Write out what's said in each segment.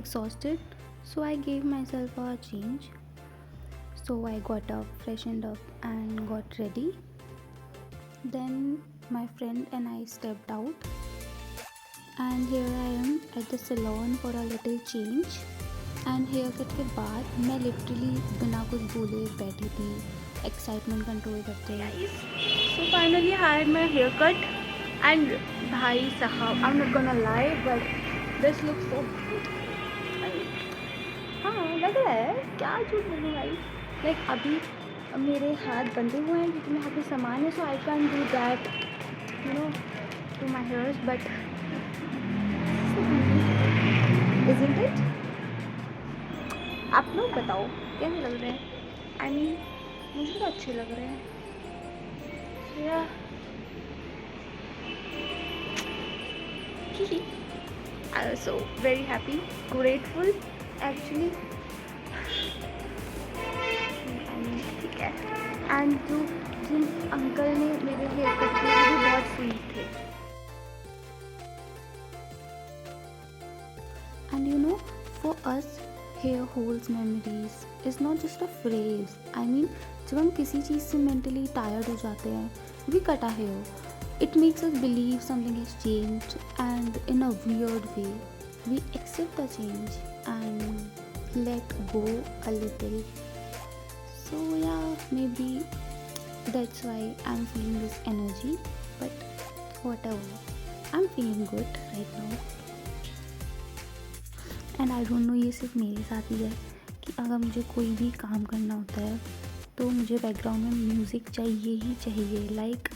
exhausted, so I gave myself a change. So I got up, freshened up, and got ready. Then my friend and I stepped out, and here I am at the salon for a little change. And hair cut के बाद मैं literally बिना कुछ बोले बैठी थी, excitement control करते हुए। So finally I had my hair cut and भाई साहब, I am not gonna lie but this look so good. हाँ लग रहा है, क्या झूठ बोलूँ भाई। लाइक अभी मेरे हाथ बंधे हुए हैं क्योंकि मेरे हाथ में सामान है, so I can do that to my hairs, but isn't it? आप लोग बताओ कैसे लग रहे हैं? आई मीन मुझे तो अच्छे लग रहे हैं। I am so very happy, grateful actually. ठीक है। एंड जिन अंकल ने मेरे हेयर कट किए वो भी बहुत स्वीट थे। And you no, for us hair holds memories is not just a phrase. I mean, जब हम किसी चीज़ से mentally tired हो जाते हैं, we cut our hair. It makes us believe something has changed, and in a weird way, we accept the change and let go a little. So yeah, maybe that's why I'm feeling this energy. But whatever, I'm feeling good right now. And I don't know ये सिर्फ मेरे साथ ही है कि अगर मुझे कोई भी काम करना होता है तो मुझे बैकग्राउंड में म्यूज़िक चाहिए ही चाहिए। लाइक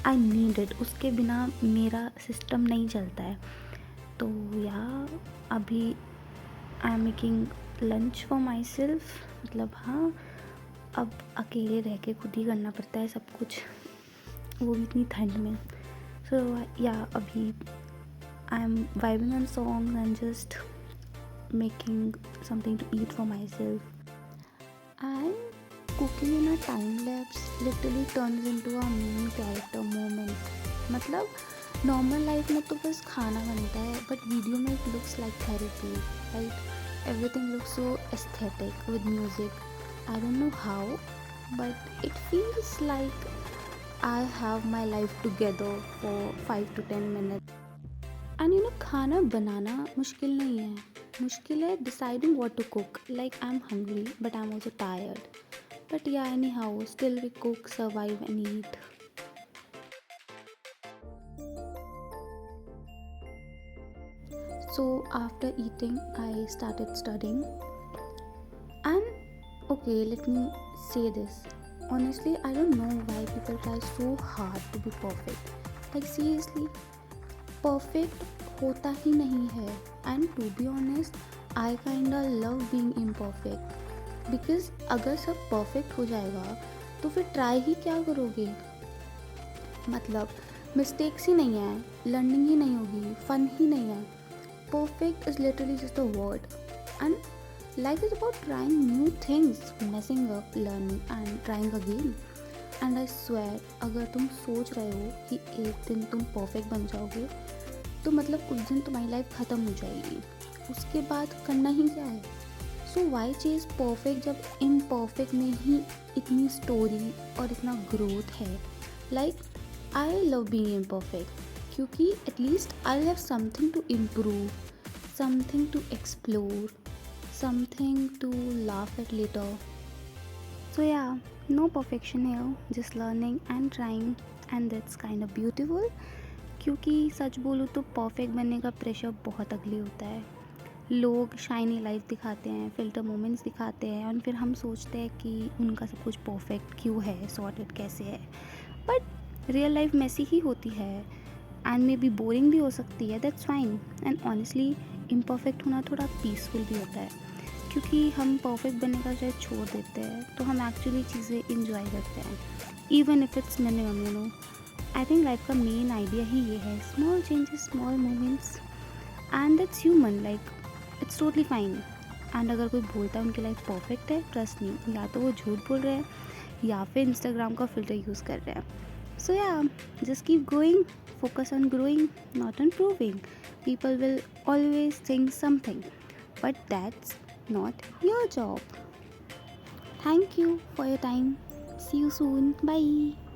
आई नीड इट, उसके बिना मेरा सिस्टम नहीं चलता है। तो या अभी I am making lunch for my self, मतलब हाँ, अब अकेले रह के खुद ही करना पड़ता है सब कुछ, वो भी इतनी ठंड में। सो या अभी I am vibing on songs and just making something to eat for myself, and cooking in a time lapse literally turns into a main character moment. मतलब नॉर्मल लाइफ में तो बस खाना बनता है, बट वीडियो में it looks like therapy, right? Everything looks so aesthetic with music. I don't know how, but it feels like I have my life together for 5 to 10 minutes. And you know, खाना बनाना मुश्किल नहीं है, मुश्किल है deciding what to cook. Like I am hungry but I am also tired, but yeah anyhow still we cook, survive and eat. So after eating I started studying and okay, let me say this honestly, I don't know why people try so hard to be perfect. Like seriously, perfect होता ही नहीं है। And to be honest, I kinda love being imperfect, because अगर सब perfect हो जाएगा तो फिर ट्राई ही क्या करोगे? मतलब मिस्टेक्स ही नहीं है, लर्निंग ही नहीं होगी, फन ही नहीं है। Perfect is literally just a word, and life is about trying new things, messing up, learning and trying again. And I swear, अगर तुम सोच रहे हो कि एक दिन तुम परफेक्ट बन जाओगे तो मतलब उस दिन तुम्हारी लाइफ ख़त्म हो जाएगी, उसके बाद करना ही क्या है? सो वाई चेज परफेक्ट जब इम्परफेक्ट में ही इतनी स्टोरी और इतना ग्रोथ है? Like I love being imperfect क्योंकि at least I have something to improve, something to explore, something to laugh at later. So yeah, no perfection है, just learning and trying, and that's kind of beautiful. क्योंकि सच बोलूँ तो perfect बनने का pressure बहुत अगली होता है। लोग शाइनी लाइफ दिखाते हैं, फिल्टर मोमेंट्स दिखाते हैं, और फिर हम सोचते हैं कि उनका सब कुछ परफेक्ट क्यों है, सॉर्टेड कैसे है। बट रियल लाइफ मैसी ही होती है, एंड मे बी बोरिंग भी हो सकती है, that's fine. And honestly imperfect होना थोड़ा पीसफुल भी होता है, क्योंकि हम परफेक्ट बनने का शायद छोड़ देते हैं तो हम एक्चुअली चीज़ें इंजॉय करते हैं, even if it's minimum, you know. I think life का मेन आइडिया ही ये है, small changes, small moments, and that's human, like it's totally fine. And अगर कोई बोलता है उनकी लाइफ परफेक्ट है, ट्रस्ट मी, या तो वो झूठ बोल रहे हैं या फिर इंस्टाग्राम का फिल्टर यूज़ कर रहे हैं। सो या, just keep going, focus on growing, not on proving. People will always think something. but that's not your job. Thank you for your time. See you soon. Bye.